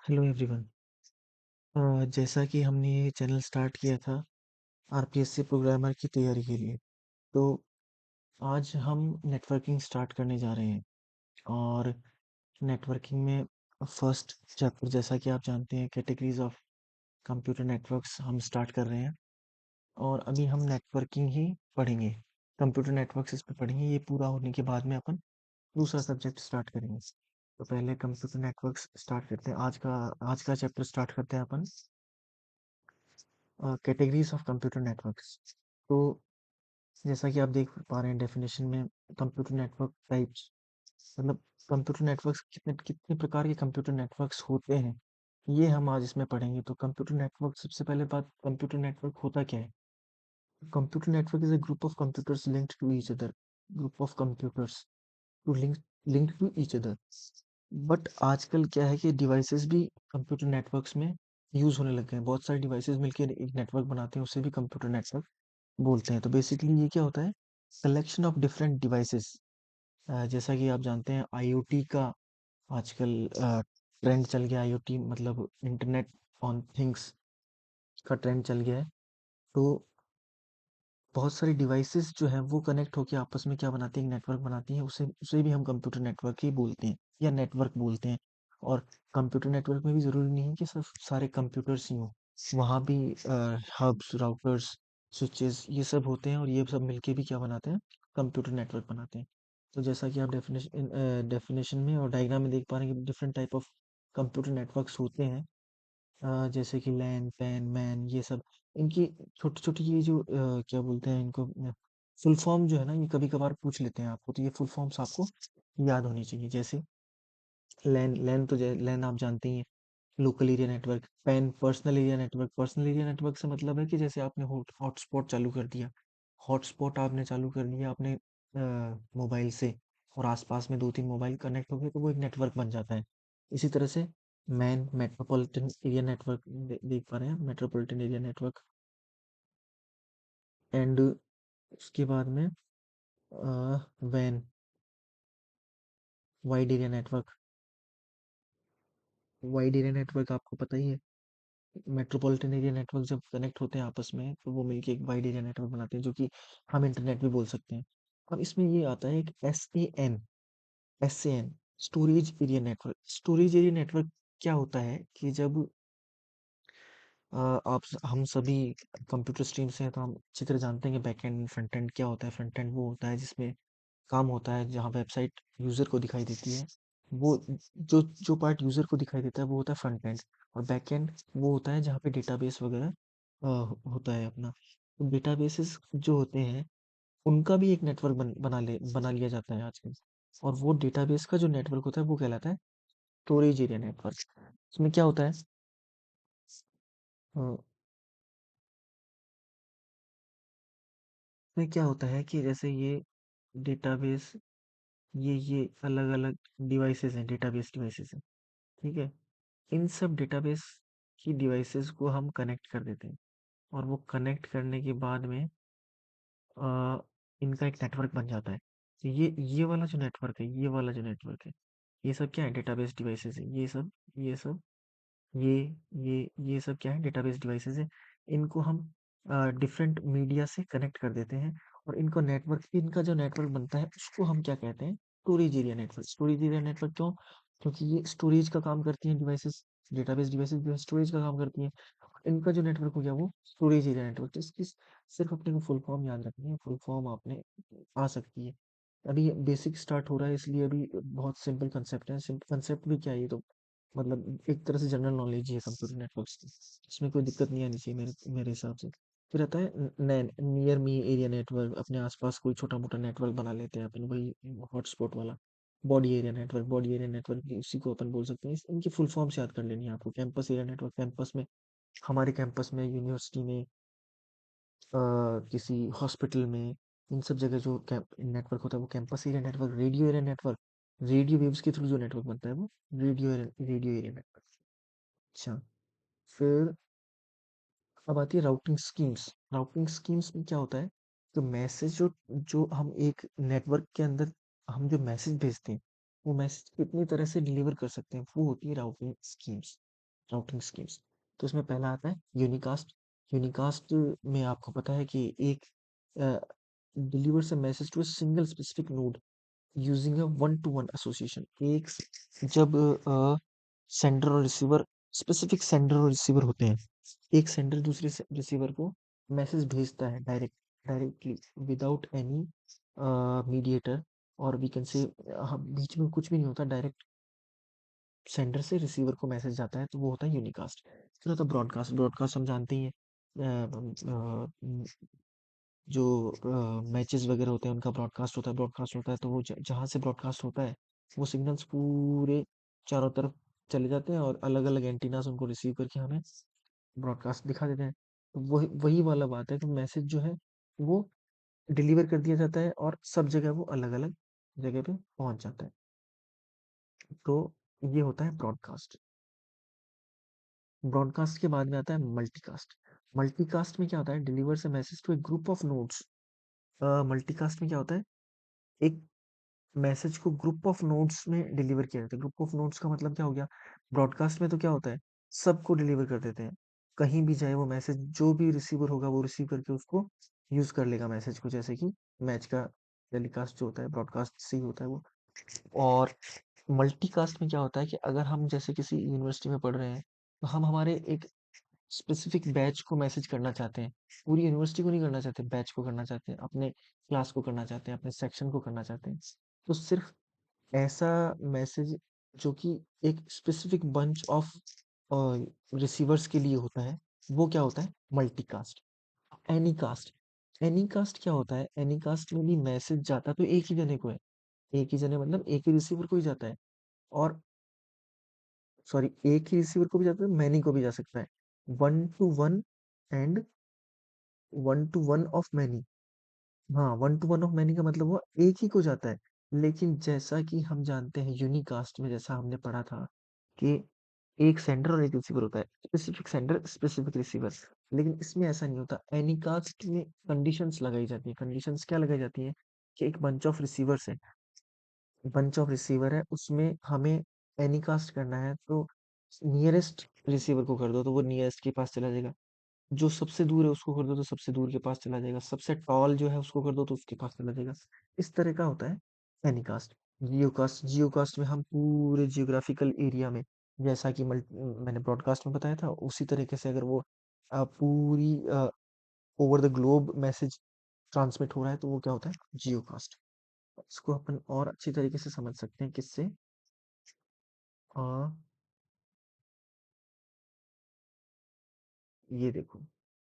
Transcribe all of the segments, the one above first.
Hello everyone. जैसा कि हमने ये चैनल स्टार्ट किया था आरपीएससी प्रोग्रामर की तैयारी के लिए, तो आज हम नेटवर्किंग स्टार्ट करने जा रहे हैं। और नेटवर्किंग में फर्स्ट चैप्टर, जैसा कि आप जानते हैं, कैटेगरीज ऑफ कंप्यूटर नेटवर्क्स हम स्टार्ट कर रहे हैं। और अभी हम नेटवर्किंग ही पढ़ेंगे, कंप्यूटर नेटवर्क्स इस पे पढ़ेंगे। ये पूरा होने के बाद में अपन दूसरा सब्जेक्ट स्टार्ट करेंगे। तो पहले कंप्यूटर नेटवर्क्स स्टार्ट करते हैं। आज का चैप्टर स्टार्ट करते हैं अपन, कैटेगरीज ऑफ कंप्यूटर नेटवर्क्स। तो जैसा कि आप देख पा रहे हैं डेफिनेशन में, कंप्यूटर नेटवर्क टाइप्स, मतलब कंप्यूटर नेटवर्क्स कितने कितने प्रकार के कंप्यूटर नेटवर्क्स होते हैं, ये हम आज इसमें पढ़ेंगे। तो कंप्यूटर नेटवर्क, सबसे पहले बात, कंप्यूटर नेटवर्क होता क्या है? Computer network is a group of computers linked to each other, group of computers to link to each other. But आजकल क्या है कि डिवाइसेस भी कंप्यूटर नेटवर्क्स में यूज होने लग गए हैं। बहुत सारे डिवाइसेस मिलकर एक नेटवर्क बनाते हैं, उसे भी कंप्यूटर नेटवर्क बोलते हैं। तो बेसिकली ये क्या होता है? Collection of different devices. जैसा कि आप जानते हैं, आईओटी का आजकल ट्रेंड चल गया। आईओटी मतलब इंटरनेट ऑन थिंग्स का ट्रेंड चल गया है। तो बहुत सारी डिवाइसेस जो हैं वो कनेक्ट होकर आपस में क्या बनाती है? एक नेटवर्क बनाती हैं। उसे उसे भी हम कंप्यूटर नेटवर्क ही बोलते हैं या नेटवर्क बोलते हैं। और कंप्यूटर नेटवर्क में भी ज़रूरी नहीं है कि सिर्फ सारे कंप्यूटर्स ही हों, वहाँ भी हब्स, राउटर्स, स्विचेस, ये सब होते हैं। और ये सब मिलके भी क्या बनाते हैं? कंप्यूटर नेटवर्क बनाते हैं। तो जैसा कि आप डेफिनेशन में और डायग्राम में देख पा रहे हैं कि different type of computer networks होते हैं। जैसे कि लैन, पैन, मैन, ये सब। इनकी छोटी-छोटी ये जो क्या बोलते हैं इनको, फुल फॉर्म जो है ना, ये कभी-कभार पूछ लेते हैं आपको, तो ये फुल फॉर्म्स आपको याद होनी चाहिए। जैसे लैन, लैन आप जानते ही हैं, local area network. Pan, personal area network. Personal area network से मतलब है कि जैसे आपने हॉटस्पॉट चालू कर दिया, हॉटस्पॉट आपने चालू कर दिया अपने मोबाइल से, और आसपास में 2-3 मोबाइल कनेक्ट हो गए, तो वो एक नेटवर्क बन जाता है। इसी तरह से मैन, मेट्रोपॉलिटन एरिया नेटवर्क देख पा रहे हैं, मेट्रोपॉलिटन एरिया नेटवर्क। एंड उसके बाद में वैन, wide area network. Wide area network आपको पता ही है। मेट्रोपॉलिटन एरिया नेटवर्क जब कनेक्ट होते हैं आपस में, तो वो मिलके एक वाइड एरिया नेटवर्क बनाते हैं, जो कि हम इंटरनेट भी बोल सकते हैं। अब इसमें ये आता है एक S A N, storage area network. Storage area network क्या होता है कि जब हम सभी कंप्यूटर स्ट्रीम से हैं, तो हम अच्छी तरह जानते हैं कि बैक एंड फ्रंट एंड क्या होता है। फ्रंट एंड वो होता है जिसमें काम होता है, जहाँ वेबसाइट यूज़र को दिखाई देती है। वो जो जो पार्ट यूज़र को दिखाई देता है वो होता है फ्रंट एंड। और बैक एंड वो होता है जहाँ पे डेटाबेस वगैरह होता है अपना। तो डेटाबेसेस जो होते हैं, उनका भी एक नेटवर्क बना लिया जाता है आजकल। और वो डेटाबेस का जो नेटवर्क होता है वो कहलाता है स्टोरेज एरिया नेटवर्क। इसमें क्या होता है? अ, इसमें क्या होता है कि जैसे ये डेटाबेस, ये अलग-अलग डिवाइसेस हैं, डेटाबेस डिवाइसेस हैं, ठीक है? इन सब डेटाबेस की डिवाइसेस को हम कनेक्ट कर देते हैं। और वो कनेक्ट करने के बाद में अ, इनका एक नेटवर्क बन जाता है। तो ये वाला जो नेटवर्क है, ये वाला जो नेटवर्क है, ये सब क्या है? डेटाबेस डिवाइसेस है। ये सब ये ये सब क्या है? डेटाबेस डिवाइसेस है। इनको हम डिफरेंट मीडिया से कनेक्ट कर देते हैं। और इनका जो नेटवर्क बनता है उसको हम क्या कहते हैं? Storage area network. Storage area network क्यों? क्योंकि ये स्टोरेज का काम करती हैं डिवाइसेस। डेटाबेस डिवाइसेस जो है स्टोरेज का काम करती हैं। इनका जो नेटवर्क हो गया वो स्टोरेज एरिया नेटवर्क। तो इसकी सिर्फ अपने को फुल फॉर्म याद रखनी है। फुल फॉर्म आपने आ सकती है। अभी बेसिक स्टार्ट हो रहा है, इसलिए अभी बहुत सिंपल कंसेप्ट है। सिंपल कंसेप्ट भी क्या है, ये तो मतलब एक तरह से जनरल नॉलेज ही है कंप्यूटर नेटवर्क्स की। इसमें कोई दिक्कत नहीं आनी चाहिए मेरे मेरे हिसाब से। फिर आता है नैन, नियर मी एरिया नेटवर्क। अपने आसपास कोई छोटा मोटा नेटवर्क बना लेते हैं अपन, वही हॉटस्पॉट वाला। Body area network, body area network उसी को अपन बोल सकते हैं। इनकी फुल फॉर्म्स याद कर लेनी है आपको। कैंपस एरिया नेटवर्क, कैंपस में, हमारे कैंपस में, यूनिवर्सिटी में, किसी हॉस्पिटल में, इन सब जगह जो नेटवर्क होता है वो campus area network. Radio area network, radio waves के थ्रू जो नेटवर्क बनता है वो रेडियो एरिया नेटवर्क। अच्छा, फिर अब आती है राउटिंग स्कीम्स। राउटिंग स्कीम्स में क्या होता है? तो मैसेज जो जो हम एक नेटवर्क के अंदर हम जो मैसेज भेजते हैं, वो मैसेज कितनी तरह से डिलीवर कर सकते हैं, वो होती है राउटिंग स्कीम्स। Routing schemes. तो इसमें पहला आता है यूनिकास्ट। यूनिकास्ट में आपको पता है कि एक delivers a message to a single specific node using a one to one association. एक जब सेंडर और रिसीवर, स्पेसिफिक सेंडर और रिसीवर होते हैं, एक सेंडर दूसरे रिसीवर को मैसेज भेजता है डायरेक्टली विदाउट एनी मीडिएटर, और वी कैन से बीच में कुछ भी नहीं होता, डायरेक्ट सेंडर से रिसीवर को मैसेज जाता है, तो वो होता है यूनिकास्ट। फिर होता है ब्रॉडकास्ट। ब्रॉडकास्ट हम जानते ही हैं, जो मैचेस वगैरह होते हैं उनका ब्रॉडकास्ट होता है। ब्रॉडकास्ट होता है तो वो जहाँ से ब्रॉडकास्ट होता है वो सिग्नल्स पूरे चारों तरफ चले जाते हैं, और अलग अलग एंटीनास उनको रिसीव करके हमें ब्रॉडकास्ट दिखा देते हैं। तो वही वही वाला बात है कि मैसेज जो है वो डिलीवर कर दिया जाता है, और सब जगह वो अलग अलग जगह पे पहुंच जाता है। तो ये होता है ब्रॉडकास्ट। ब्रॉडकास्ट के बाद में आता है मल्टीकास्ट। मल्टीकास्ट में क्या होता है, delivers a message to a group of nodes. Multicast में क्या होता है, एक मैसेज को ग्रुप ऑफ नोड्स में डिलीवर किया जाता है। ग्रुप ऑफ नोड्स का मतलब क्या हो गया, ब्रॉडकास्ट में तो क्या होता है, सबको डिलीवर कर देते हैं, कहीं भी जाए वो मैसेज, जो भी रिसीवर होगा वो रिसीव करके उसको यूज कर लेगा मैसेज को, जैसे कि मैच का टेलीकास्ट जो होता है ब्रॉडकास्ट से ही होता है वो। और मल्टीकास्ट में क्या होता है कि अगर हम जैसे किसी यूनिवर्सिटी में पढ़ रहे हैं, तो हम हमारे एक स्पेसिफिक बैच को मैसेज करना चाहते हैं, पूरी यूनिवर्सिटी को नहीं करना चाहते, बैच को करना चाहते हैं, अपने क्लास को करना चाहते हैं, अपने सेक्शन को करना चाहते हैं, तो सिर्फ ऐसा मैसेज जो कि एक स्पेसिफिक बंच ऑफ रिसीवर्स के लिए होता है, वो क्या होता है, मल्टीकास्ट। एनीकास्ट। एनीकास्ट क्या होता है, एनीकास्ट में भी मैसेज जाता तो एक ही जने को है, एक ही जने मतलब एक ही रिसीवर को ही जाता है, और सॉरी एक ही रिसीवर को भी जाता है, मैनी को भी जा सकता है, one to one and one to one of many. हाँ, one to one of many का मतलब वो एक ही को जाता है। लेकिन जैसा कि हम जानते हैं यूनिकास्ट में, जैसा हमने पढ़ा था कि एक सेंडर और एक रिसीवर होता है, स्पेसिफिक सेंडर स्पेसिफिक रिसीवर। लेकिन इसमें ऐसा नहीं होता, एनीकास्ट में कंडीशंस लगाई जाती है। कंडीशंस क्या लगाई जाती है कि एक बंच ऑफ रिसीवर्स है, बंच ऑफ रिसीवर है, उसमें हमें एनीकास्ट करना है, तो नियरेस्ट रिसीवर को कर दो तो वो नियरेस्ट के पास चला जाएगा, जो सबसे दूर है उसको कर दो तो सबसे दूर के पास चला जाएगा, सबसे टॉल जो है उसको कर दो तो उसके पास चला जाएगा। इस तरह का होता है एनीकास्ट। जियोकास्ट, जियोकास्ट में हम पूरे जियोग्राफिकल एरिया में, जैसा कि मैंने ब्रॉडकास्ट में बताया था, उसी तरीके से अगर वो पूरी over the globe message transmit हो रहा है तो वो क्या होता है, जियोकास्ट। इसको अपन और अच्छी तरीके से समझ सकते हैं किससे, अ, ये देखो,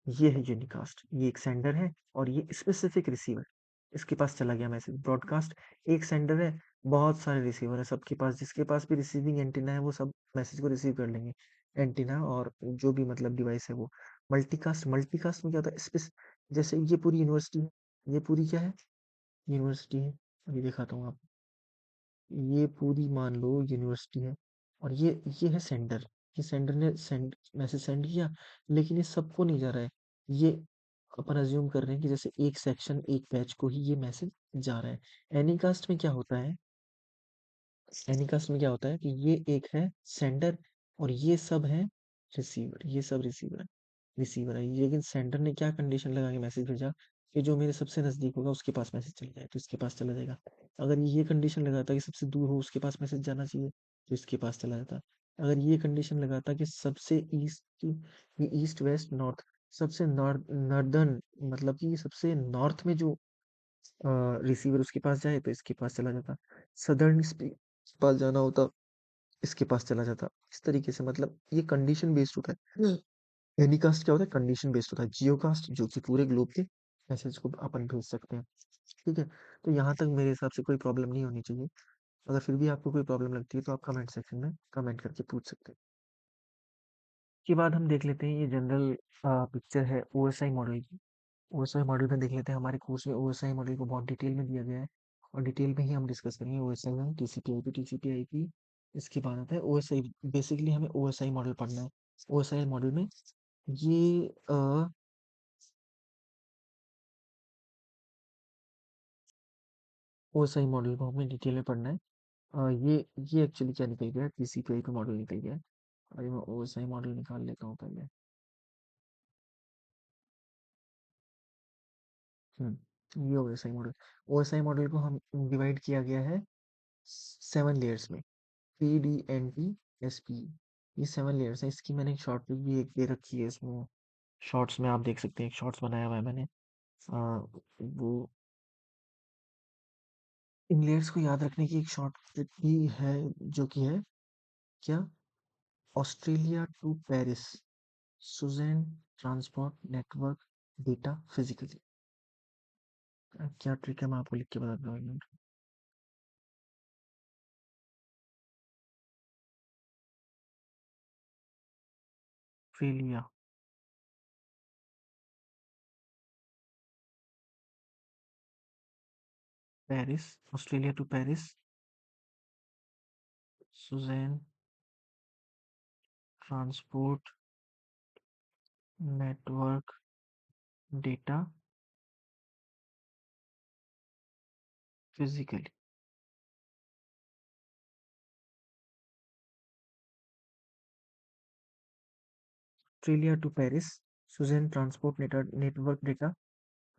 ये है यूनिकास्ट, ये एक सेंडर है और ये स्पेसिफिक रिसीवर, इसके पास चला गया मैसेज। ब्रॉडकास्ट, एक सेंडर है, बहुत सारे रिसीवर है, सबके पास, जिसके पास भी रिसीविंग एंटीना है वो सब मैसेज को रिसीव कर लेंगे, एंटीना और जो भी मतलब डिवाइस है वो। मल्टीकास्ट, मल्टीकास्ट में क्या होता है, जैसे ये पूरी यूनिवर्सिटी है, ये पूरी क्या है, यूनिवर्सिटी है, अभी दिखाता हूँ आप, ये पूरी मान लो यूनिवर्सिटी है, और ये है सेंडर, ये सेंडर ने मैसेज सेंड किया, लेकिन ये सबको नहीं जा रहा है, ये अपन अज्यूम कर रहे हैं कि जैसे एक सेक्शन एक बैच को ही ये मैसेज जा रहा है। एनीकास्ट में क्या होता है, एनीकास्ट में क्या होता है कि ये एक है सेंडर और ये सब है रिसीवर, ये सब रिसीवर है, लेकिन सेंडर ने क्या कंडीशन लगा के मैसेज भेजा कि जो मेरे सबसे नजदीक होगा उसके पास मैसेज चला जाए तो इसके पास चला जाएगा। अगर ये कंडीशन लगाता कि सबसे दूर हो उसके पास मैसेज जाना चाहिए तो इसके पास चला जाता। अगर ये कंडीशन लगाता कि सबसे ईस्ट, ईस्ट वेस्ट नॉर्थ, सबसे नॉर्दर्न मतलब कि सबसे नॉर्थ में जो रिसीवर उसके पास जाए तो इसके पास चला जाता, सदर्न पास जाना होता इसके पास चला जाता। इस तरीके से मतलब ये कंडीशन बेस्ड होता है। एनीकास्ट क्या होता है, कंडीशन बेस्ड होता है। जियोकास्ट जो कि पूरे ग्लोब के मैसेज को अपन भेज सकते हैं। ठीक है, तो यहाँ तक मेरे हिसाब से कोई प्रॉब्लम नहीं होनी चाहिए। अगर फिर भी आपको कोई प्रॉब्लम लगती है तो आप कमेंट सेक्शन में कमेंट करके पूछ सकते हैं। उसके बाद हम देख लेते हैं, ये जनरल पिक्चर है ओएसआई मॉडल की। ओएसआई मॉडल में देख लेते हैं, हमारे कोर्स में ओएसआई मॉडल को बहुत डिटेल में दिया गया है, और डिटेल में ही हम डिस्कस करेंगे ओएसआई में, टीसीपी आईपी, टीसीपी आईपी। इसके बाद आता है ओएसआई। बेसिकली हमें ओएसआई मॉडल पढ़ना है। ओएसआई मॉडल में ये ओएसआई मॉडल को हमें डिटेल में पढ़ना है। ये एक्चुअली क्या निकल गया है, टीसीपी आईपी मॉडल निकल गया है। अभी मैं ओएसआई मॉडल निकाल लेता हूँ पहले। ये ओएसआई मॉडल। ओएसआई मॉडल को हम डिवाइड किया गया है 7 लेयर्स में। P D N T S P, ये 7 लेयर्स है। इसकी मैंने एक शॉर्ट भी एक दे रखी है इसमें। शॉर्ट्स में आप देख सकते हैं, एक शॉर्ट्स बनाया हुआ है मैंने। वो इन लेयर्स को याद रखने की एक शॉर्ट भी है, जो कि है क्या, Australia to Paris, Susan transport network data physically. क्या ट्रिक है, मैं आपको लिख के बताता हूँ। Australia, Paris, Australia to Paris, Susan transport network data physically. Australia to Paris, Susan transport network data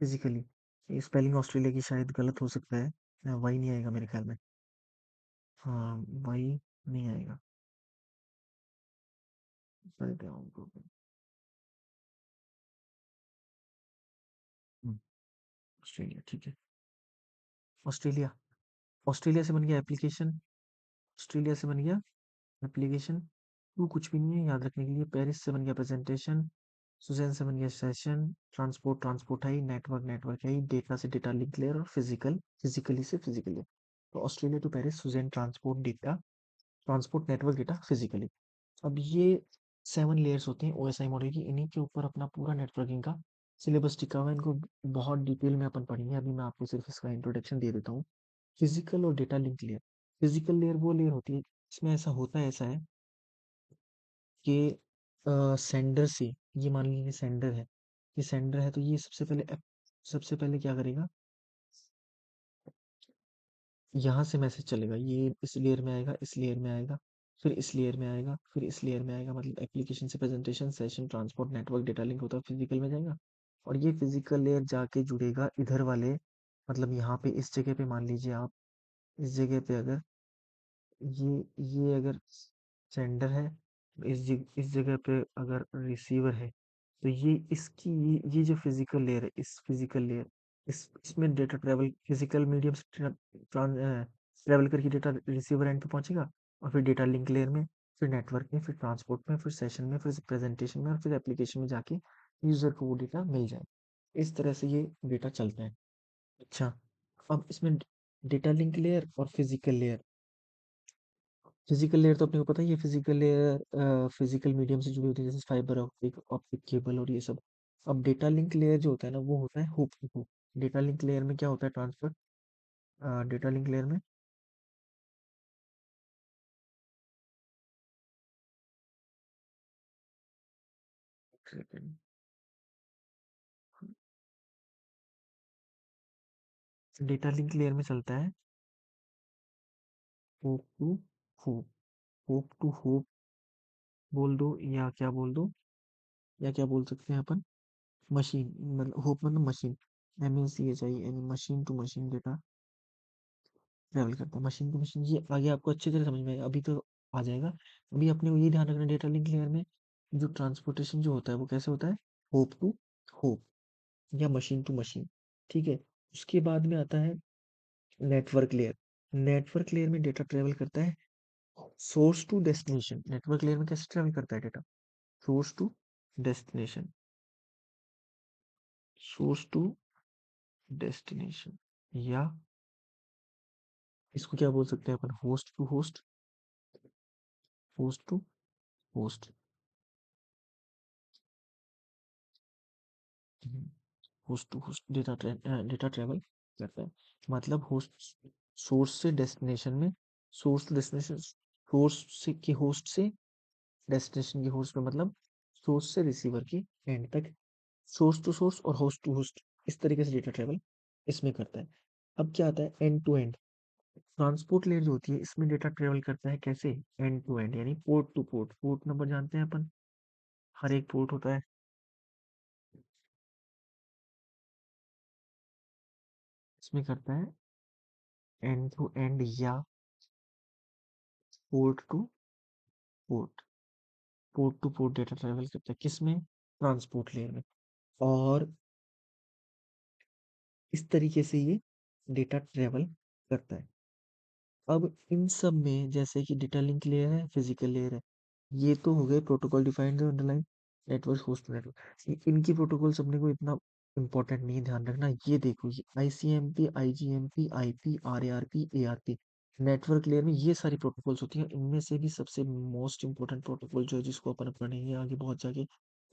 physically. ये स्पेलिंग ऑस्ट्रेलिया की शायद गलत हो सकता है, वही नहीं आएगा मेरे ख्याल में। हाँ, वही नहीं आएगा। करते हैं उनको। ऑस्ट्रेलिया, ठीक है। ऑस्ट्रेलिया, ऑस्ट्रेलिया से बन गया एप्लीकेशन। ऑस्ट्रेलिया से बन गया एप्लीकेशन। टू कुछ भी नहीं है याद रखने के लिए। पेरिस से बन गया प्रेजेंटेशन। सुजैन से बन गया सेशन। ट्रांसपोर्ट, ट्रांसपोर्ट है ही। नेटवर्क, नेटवर्क है ही। डेटा से डेटा लिंक लेयर, और फिजिकल, फिजिकली से फिजिकली। तो Australia to Paris, Susan transport data, transport network data physically. अब ये 7 लेयर्स होते हैं ओएसआई मॉडल की। इन्हीं के ऊपर अपना पूरा नेटवर्किंग का सिलेबस टिका हुआ है। इनको बहुत डिटेल में अपन पढ़ेंगे। अभी मैं आपको सिर्फ इसका इंट्रोडक्शन दे देता हूँ। फिजिकल और data link layer. Physical layer वो लेयर होती है, इसमें ऐसा होता है, ऐसा है कि सेंडर से, ये मान लीजिए सेंडर है, ये सेंडर है, तो ये सबसे पहले क्या करेगा, यहाँ से मैसेज चलेगा, ये इस लेयर में आएगा, इस लेयर में आएगा, फिर इस लेयर में आएगा, फिर इस लेयर में आएगा। मतलब एप्लीकेशन से presentation, session, transport, network, data link होता है, फिजिकल में जाएगा। और ये फिजिकल लेयर जाके जुड़ेगा इधर वाले, मतलब यहाँ पे इस जगह पे, मान लीजिए आप इस जगह पे अगर ये अगर सेंडर है, इस जगह पे अगर रिसीवर है, तो ये इसकी ये जो फिजिकल लेयर है, इस फिजिकल लेयर, इसमें डेटा ट्रेवल फिजिकल मीडियम से ट्रेवल करके डेटा रिसीवर एंड पे पहुंचेगा। और फिर डेटा लिंक लेयर में, फिर नेटवर्क में, फिर ट्रांसपोर्ट में, फिर सेशन में, फिर प्रेजेंटेशन में, और फिर एप्लीकेशन में जाके यूजर को वो डेटा मिल जाए। इस तरह से ये डेटा चलता है। अच्छा, अब इसमें डेटा लिंक लेयर और फिजिकल लेयर। फिजिकल लेयर तो अपने को पता ही है। फिजिकल लेयर फिजिकल मीडियम से जुड़ी होती है, जैसे फाइबर ऑप्टिक, ऑप्टिक केबल और ये सब। अब डेटा लिंक लेयर जो होता है ना, वो होता है hop to hop. Data link layer में क्या होता है, ट्रांसफर, डेटा लिंक लेयर में, डेटा लिंक लेयर में चलता है hop to hop. Hop to hop बोल दो, या क्या बोल दो, या क्या बोल सकते हैं अपन, मशीन, मतलब होप मतलब machine, MACHIN, machine to machine data travel करता है, मशीन टू मशीन। ये आगे आपको अच्छी तरह समझ में आएगा, अभी तो आ जाएगा। अभी अपने को ये ध्यान रखना, डेटा लिंक लेयर में जो ट्रांसपोर्टेशन जो होता है, वो कैसे होता है, होप टू होप या मशीन टू मशीन। ठीक है। उसके बाद में आता है नेटवर्क लेयर। नेटवर्क लेयर में डेटा ट्रेवल करता है source to destination. Network layer में कैसे ट्रेवल करता है data, source to destination, source to destination, या इसको क्या बोल सकते हैं अपन, host to host, host to host, host to host data travel करता है। मतलब होस्ट, सोर्स से डेस्टिनेशन में, सोर्स टू डेस्टिनेशन, सोर्स से की होस्ट से डेस्टिनेशन की होस्ट में, मतलब सोर्स से रिसीवर की एंड तक, सोर्स टू सोर्स और होस्ट टू होस्ट, इस तरीके से डेटा ट्रेवल इसमें करता है। अब क्या आता है end to end. Transport layer जो होती है इसमें डेटा ट्रेवल करता है कैसे, एंड टू एंड, यानी port to port. Port number जानते हैं अपन, हर एक पोर्ट होता है, इसमें करता है एंड टू एंड या port to port. Port to port data travel करता है किसमें, ट्रांसपोर्ट लेयर में। और इस तरीके से ये डेटा ट्रेवल करता है। अब इन सब में जैसे कि डेटा लिंक लेयर है, फिजिकल लेयर है, ये तो हो गए protocol defined underline network host network. इनकी प्रोटोकॉल अपने को इतना इंपॉर्टेंट नहीं, ध्यान रखना। ये देखो, ये ICMP, IGMP, IP, RARP, ARP, network layer में ये सारी प्रोटोकॉल्स होती हैं। इनमें से भी सबसे मोस्ट इंपॉर्टेंट प्रोटोकॉल जो है, जिसको अपन पढ़ेंगे आगे बहुत जाके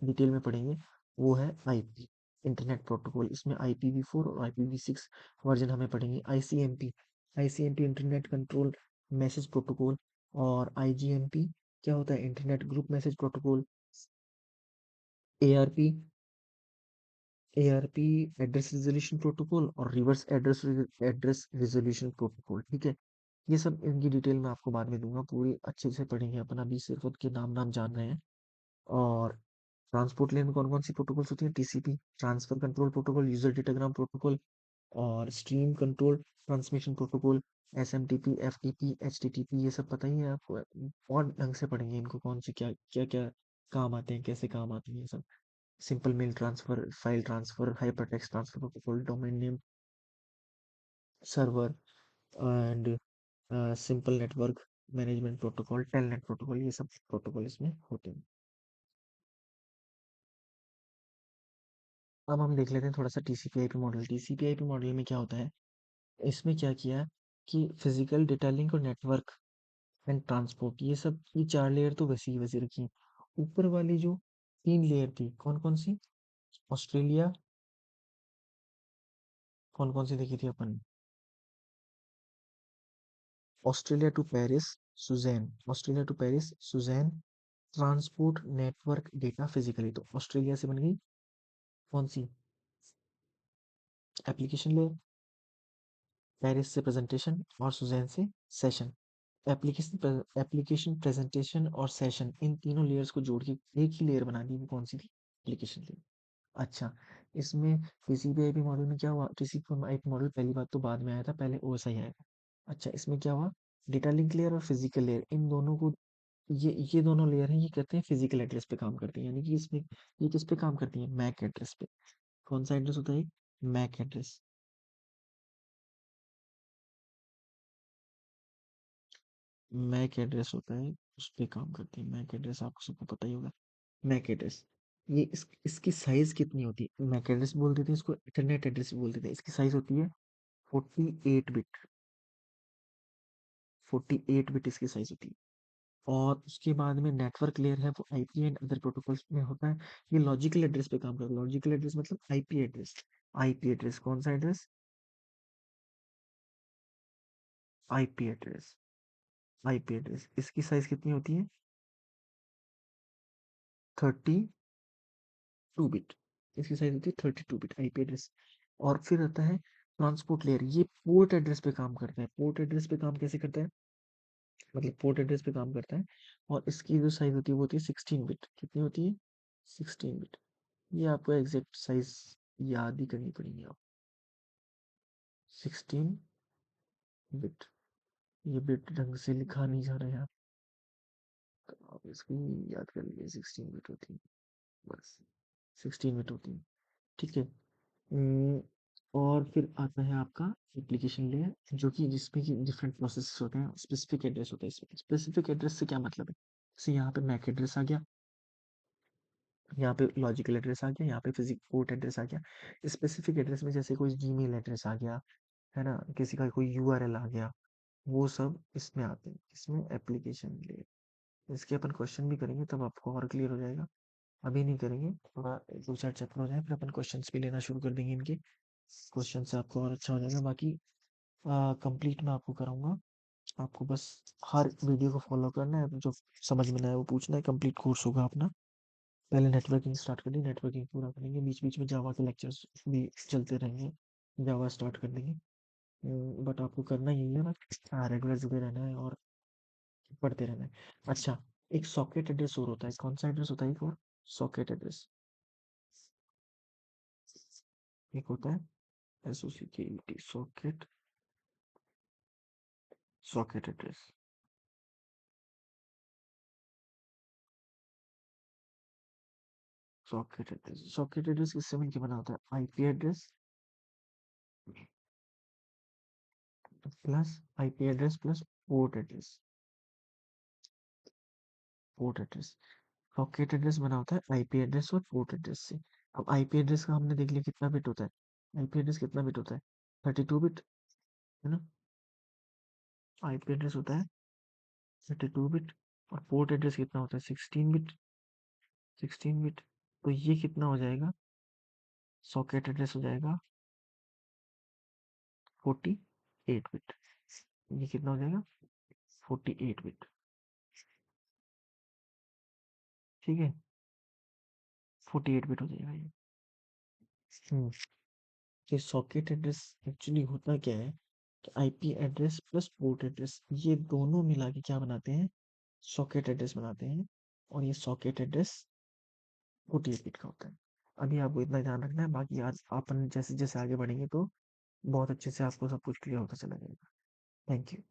डिटेल में पढ़ेंगे, वो है आईपी, इंटरनेट प्रोटोकॉल। इसमें IPv4 और IPv6 वर्जन हमें पढ़ेंगे। ICMP, ICMP internet control message protocol. और आईजीएमपी क्या होता है, internet group message protocol. ARP, ARP address resolution protocol, और reverse address address resolution protocol. ठीक है, ये सब इनकी डिटेल मैं आपको बाद में दूंगा, पूरी अच्छे से पढ़ेंगे अपन, अभी सिर्फ उनके नाम नाम जान रहे हैं। और ट्रांसपोर्ट लेयर में कौन कौन सी प्रोटोकॉल्स होती है, TCP transfer control protocol, user datagram protocol, और stream control transmission protocol, SMTP, FTP, HTTP, ये सब पता ही है आपको। और ढंग से पढ़ेंगे इनको, कौन से क्या क्या क्या काम आते हैं, कैसे काम आते हैं ये सब। Simple mail transfer, file transfer, hypertext transfer protocol, domain name server, and simple network management protocol, telnet protocol, ये सब प्रोटोकॉल इसमें होते हैं। अब हम देख लेते हैं थोड़ा सा TCP IP model. TCP IP model में क्या होता है, इसमें क्या किया है कि फिजिकल डेटा लिंक और नेटवर्क एंड ट्रांसपोर्ट, ये सब, ये चार लेयर तो वैसी ही वैसी रखी है। ऊपर वाली जो तीन लेयर थी, कौन कौन सी, ऑस्ट्रेलिया, कौन कौन सी देखी थी अपन, Australia to Paris, Susan, Australia to Paris, Susan, transport network data physically. तो ऑस्ट्रेलिया से बन गई कौन सी, एप्लीकेशन लेयर, पेरिस से प्रेजेंटेशन, और सुजैन से सेशन। एप्लीकेशन प्रेजेंटेशन और सेशन, इन तीनों लेयर्स को जोड़ के एक ही लेयर बना दी, वो कौन सी थी, एप्लीकेशन लेयर। अच्छा, इसमें टीसीपी आईपी मॉडल में क्या हुआ, टीसीपी आईपी मॉडल पहली बात तो बाद में आया था, पहले ओएसआई आया था। अच्छा, इसमें क्या हुआ, डेटा लिंक लेयर और फिजिकल लेयर, इन दोनों को, ये दोनों लेयर हैं, ये कहते हैं फिजिकल एड्रेस पे काम करती हैं, यानी कि इसमें ये किस पे काम करती है, मैक एड्रेस पे। कौन सा एड्रेस होता है, मैक एड्रेस, मैक एड्रेस होता है, उस पे काम करती है। मैक एड्रेस आपको सबको पता ही होगा। मैक एड्रेस, ये इसकी साइज कितनी होती है, मैक एड्रेस बोल देते हैं इसको, इंटरनेट एड्रेस भी बोल देते हैं। इसकी साइज होती है 48 बिट, 48 बिट इसकी साइज होती है। और उसके बाद में नेटवर्क लेयर है, वो आईपी एंड अदर प्रोटोकॉल्स में होता है। ये लॉजिकल एड्रेस पे काम करता है। लॉजिकल एड्रेस मतलब आईपी एड्रेस। आईपी एड्रेस कौन सा address, IP address, IP address, इसकी साइज कितनी होती है, 32 बिट। इसकी साइज होती है 32 बिट आईपी एड्रेस। और फिर आता है ट्रांसपोर्ट लेयर, ये पोर्ट एड्रेस पे काम करता है। पोर्ट एड्रेस पे काम कैसे करता है, मतलब पोर्ट एड्रेस पे काम करता है। और इसकी जो साइज होती है वो होती है 16 बिट। कितनी होती है, 16 बिट। ये आपको एग्जैक्ट साइज याद ही करनी पड़ेगी आप, 16 बिट। ये बिट ढंग से लिखा नहीं जा रहा है, तो आप इसको याद कर लीजिए, 16 बिट होती है, बस 16 बिट होती है। ठीक है। उम, और फिर आता है आपका एप्लीकेशन लेयर, जो कि जिसमें कि डिफरेंट प्रोसेस होते हैं, स्पेसिफिक एड्रेस होता है। स्पेसिफिक एड्रेस से क्या मतलब है, जैसे यहाँ पे मैक एड्रेस आ गया, यहाँ पे लॉजिकल एड्रेस आ गया, यहाँ पे फिजिक पोर्ट एड्रेस आ गया। स्पेसिफिक एड्रेस में जैसे कोई जीमेल एड्रेस आ गया, है ना, किसी का कोई यूआरएल आ गया, वो सब इसमें आते हैं, इसमें एप्लीकेशन लेयर। इसके अपन क्वेश्चन भी करेंगे, तब आपको और क्लियर हो जाएगा। अभी नहीं करेंगे, थोड़ा दो चार चैप्टर हो जाए, फिर अपन क्वेश्चंस भी लेना शुरू कर देंगे इनके। क्वेश्चन से आपको और अच्छा हो जाएगा। बाकी कंप्लीट मैं आपको कराऊंगा। आपको बस हर वीडियो को फॉलो करना है, जो समझ में ना आए वो पूछना है। कंप्लीट कोर्स होगा अपना। पहले नेटवर्किंग स्टार्ट कर दी, नेटवर्किंग पूरा करेंगे, बीच बीच में जावा के लेक्चर्स भी चलते रहेंगे, जावा स्टार्ट कर देंगे। बट आपको करना यही है ना, रेगुलर जुड़े रहना है और पढ़ते रहना है। अच्छा, एक सॉकेट एड्रेस और होता है, कौन सा एड्रेस होता है एक और? Socket address. एक होता है SOCKET, socket, socket address. Socket address किससे मिलकर बना होता है? IP address plus IP address plus port address. Port address, socket address बना होता है आईपी एड्रेस और पोर्ट एड्रेस से। अब आईपी एड्रेस का हमने देख लिया कितना बिट होता है। आईपी एड्रेस कितना बिट होता है? 32 बिट, है ना? आईपी एड्रेस होता है 32 बिट। और पोर्ट एड्रेस कितना होता है? 16 बिट। 16 बिट। तो ये कितना हो जाएगा? सॉकेट एड्रेस हो जाएगा 48 बिट। ये कितना हो जाएगा? 48 बिट। ठीक है, 48 बिट हो जाएगा ये। हम्म ये सॉकेट एड्रेस एक्चुअली होता क्या है कि IP address plus port address ये दोनों मिला के क्या बनाते हैं? सॉकेट एड्रेस बनाते हैं। और ये सॉकेट एड्रेस 48 बिट का होता है। अभी आपको इतना ध्यान रखना है, बाकी आज अपन जैसे जैसे आगे बढ़ेंगे तो बहुत अच्छे से आपको सब कुछ क्लियर होता चला जाएगा। Thank you.